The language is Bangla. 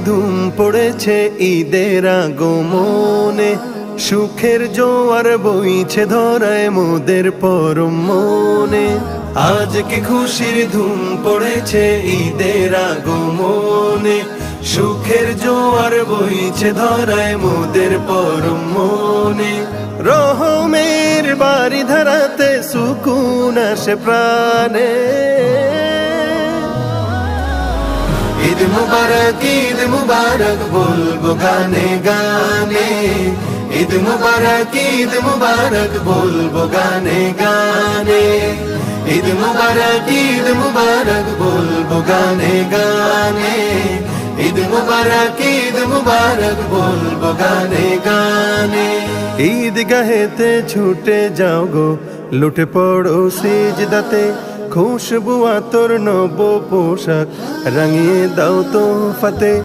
ধুম পড়েছে ঈদের আগমনে, সুখের জোয়ার বইছে ধরায় মোদের পরম মনে। আজ কি খুশির ধুম পড়েছে ঈদের আগমনে, সুখের জোয়ার বইছে ধরায় মোদের পরম মনে। রহমের বাড়ি ধারাতে সুকুন আসে প্রাণে। ঈদ মুবারক বলবো গানে গানে, ঈদ মুবারক বলবো গানে গানে, ঈদ মুবারক বলবো গানে গানে, ঈদ মুবারক বলবো গানে গানে। ঈদ গাহেতে ছুটে যাও গো, লুটে পড়ো সিজদাতে, খুশবু আতর নব পোশাক রাঙিয়ে দাও তোহফাতে।